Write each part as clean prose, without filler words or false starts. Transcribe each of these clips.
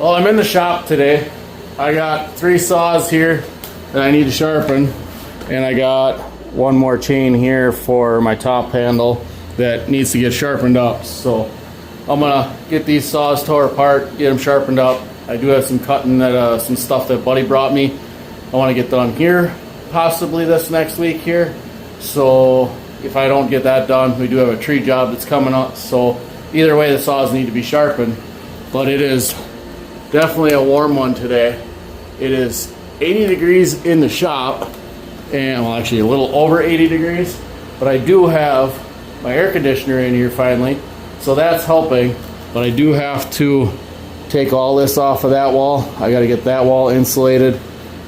Well, I'm in the shop today. I got 3 saws here that I need to sharpen, and I got one more chain here for my top handle that needs to get sharpened up. So I'm gonna get these saws tore apart, get them sharpened up. I do have some cutting that some stuff that Buddy brought me. I want to get done here, possibly this next week here. So if I don't get that done, we do have a tree job that's coming up. So either way, the saws need to be sharpened. But it is definitely a warm one today. It is 80 degrees in the shop, and well, actually a little over 80 degrees. But I do have my air conditioner in here finally, so that's helping. But I do have to take all this off of that wall. I got to get that wall insulated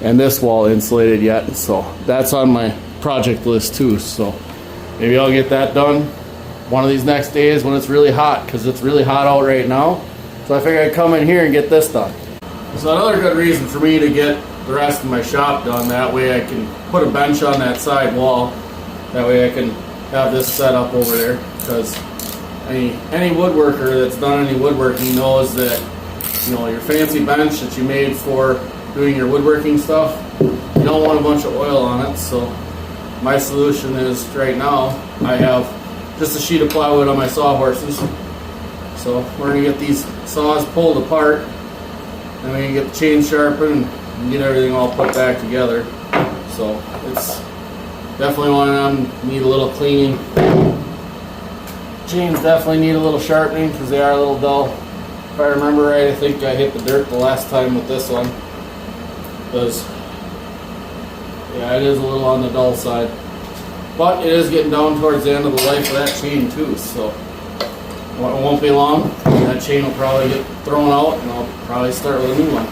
and this wall insulated yet. So that's on my project list too. So maybe I'll get that done one of these next days when it's really hot, because it's really hot out right now. So I figured I'd come in here and get this done. So another good reason for me to get the rest of my shop done, that way I can put a bench on that side wall. That way I can have this set up over there, because any woodworker that's done any woodworking knows that, you know, your fancy bench that you made for doing your woodworking stuff, you don't want a bunch of oil on it. So my solution is, right now I have just a sheet of plywood on my sawhorses. So we're going to get these saws pulled apart, and we can get the chain sharpened and get everything all put back together. So it's definitely one of them, need a little cleaning. Chains definitely need a little sharpening because they are a little dull. If I remember right, I think I hit the dirt the last time with this one. Because, yeah, it is a little on the dull side. But it is getting down towards the end of the life of that chain too, so it won't be long. That chain will probably get thrown out, and I'll probably start with a new one.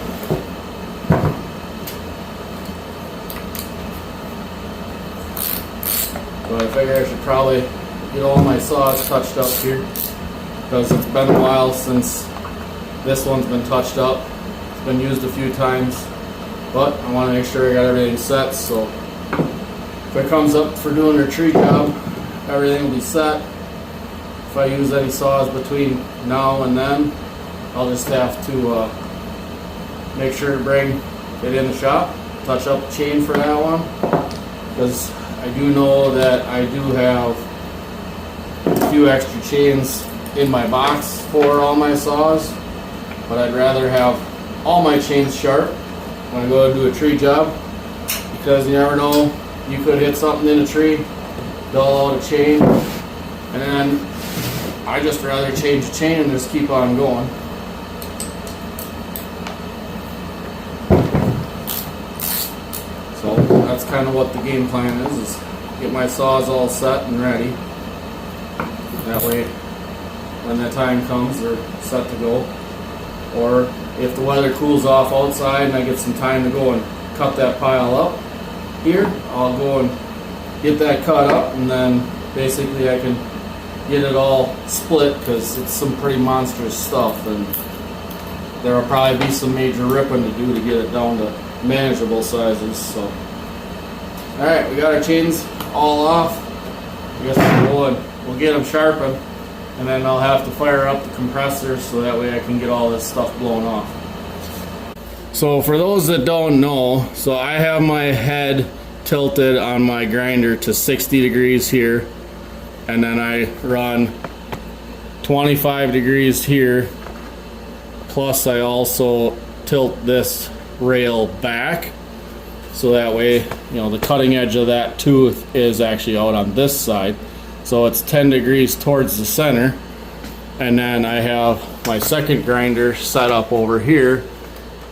But I figure I should probably get all my saws touched up here, because it's been a while since this one's been touched up. It's been used a few times, but I want to make sure I got everything set, so if it comes up for doing a tree job, everything will be set. If I use any saws between now and then, I'll just have to make sure to bring it in the shop, touch up the chain for that one, because I do know that I do have a few extra chains in my box for all my saws, but I'd rather have all my chains sharp when I go to do a tree job, because you never know, you could hit something in a tree, dull out a chain, and then I just rather change the chain and just keep on going. So that's kind of what the game plan is get my saws all set and ready. That way, when that time comes, they're set to go. Or if the weather cools off outside and I get some time to go and cut that pile up here, I'll go and get that cut up, and then basically I can get it all split, because it's some pretty monstrous stuff, and there will probably be some major ripping to do to get it down to manageable sizes. So alright, we got our chains all off. I guess we'll get them sharpened, and then I'll have to fire up the compressor so that way I can get all this stuff blown off. So for those that don't know, so I have my head tilted on my grinder to 60 degrees here, and then I run 25 degrees here, plus I also tilt this rail back, so that way, you know, the cutting edge of that tooth is actually out on this side, so it's 10 degrees towards the center. And then I have my second grinder set up over here,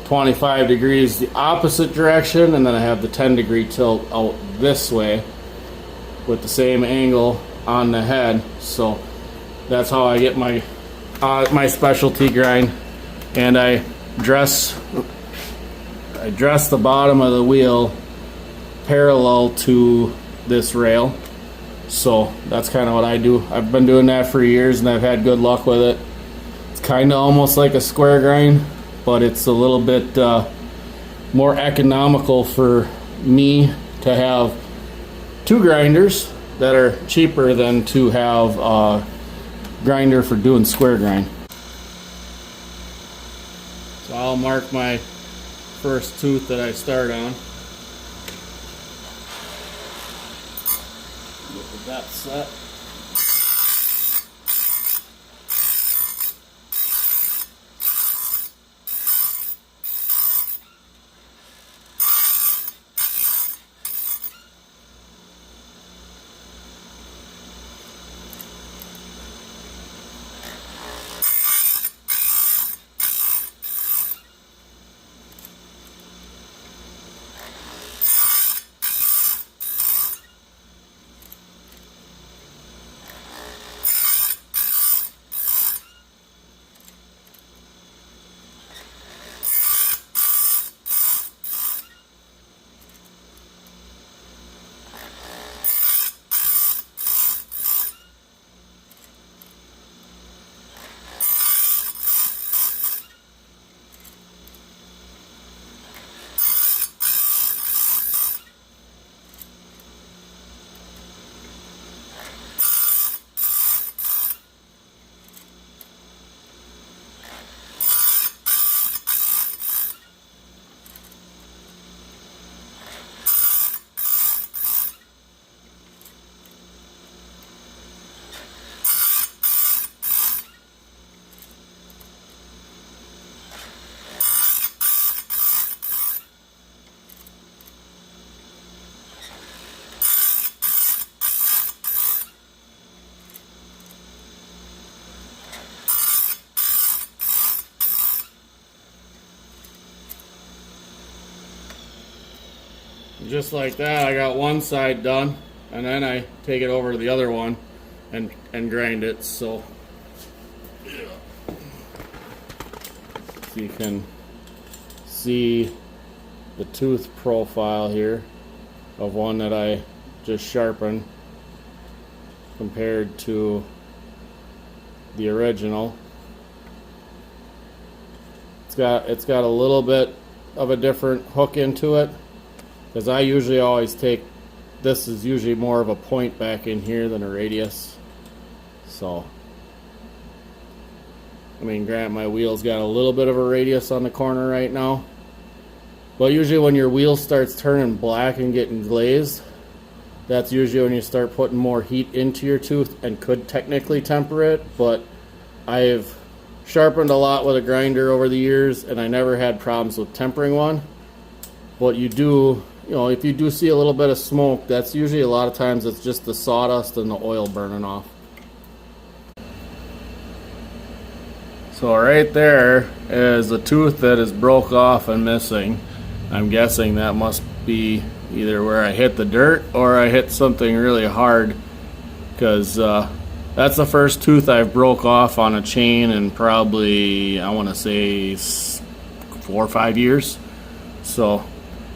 25 degrees the opposite direction, and then I have the 10-degree tilt out this way with the same angle on the head. So that's how I get my my specialty grind. And I dress the bottom of the wheel parallel to this rail. So that's kind of what I do. I've been doing that for years, and I've had good luck with it. It's kind of almost like a square grind, but it's a little bit more economical for me to have 2 grinders that are cheaper than to have a grinder for doing square grind. So I'll mark my first tooth that I start on. Get the depth set. Just like that, I got one side done, and then I take it over to the other one and grind it. So you can see the tooth profile here of one that I just sharpened compared to the original. It's got a little bit of a different hook into it, because I usually always take, this is usually more of a point back in here than a radius. So, I mean, granted, my wheel's got a little bit of a radius on the corner right now, but usually when your wheel starts turning black and getting glazed, that's usually when you start putting more heat into your tooth and could technically temper it. But I've sharpened a lot with a grinder over the years, and I never had problems with tempering one. But you do, you know, if you do see a little bit of smoke, that's usually a lot of times it's just the sawdust and the oil burning off. So right there is a tooth that is broke off and missing. I'm guessing that must be either where I hit the dirt or I hit something really hard, because that's the first tooth I've broke off on a chain in probably, I want to say 4 or 5 years. So,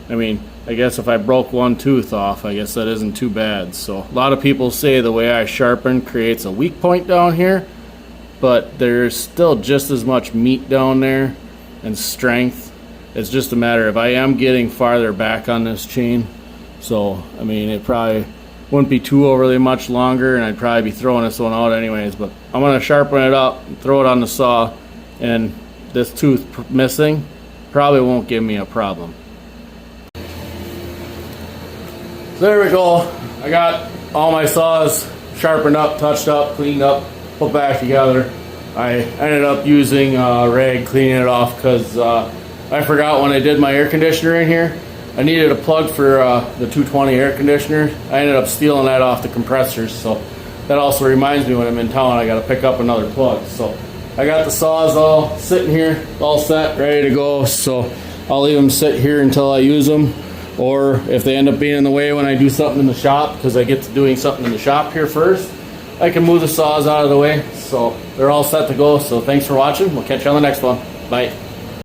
I mean, I guess if I broke one tooth off, I guess that isn't too bad. So a lot of people say the way I sharpen creates a weak point down here, but there's still just as much meat down there and strength. It's just a matter of, I am getting farther back on this chain. So, I mean, it probably wouldn't be too overly much longer, and I'd probably be throwing this one out anyways. But I'm going to sharpen it up and throw it on the saw, and this tooth missing probably won't give me a problem. There we go. I got all my saws sharpened up, touched up, cleaned up, put back together. I ended up using a rag cleaning it off because I forgot when I did my air conditioner in here, I needed a plug for the 220 air conditioner. I ended up stealing that off the compressors, so that also reminds me when I'm in town I got to pick up another plug. So I got the saws all sitting here, all set, ready to go. So I'll leave them sit here until I use them. Or if they end up being in the way when I do something in the shop, because I get to doing something in the shop here first, I can move the saws out of the way. So they're all set to go. So thanks for watching. We'll catch you on the next one. Bye.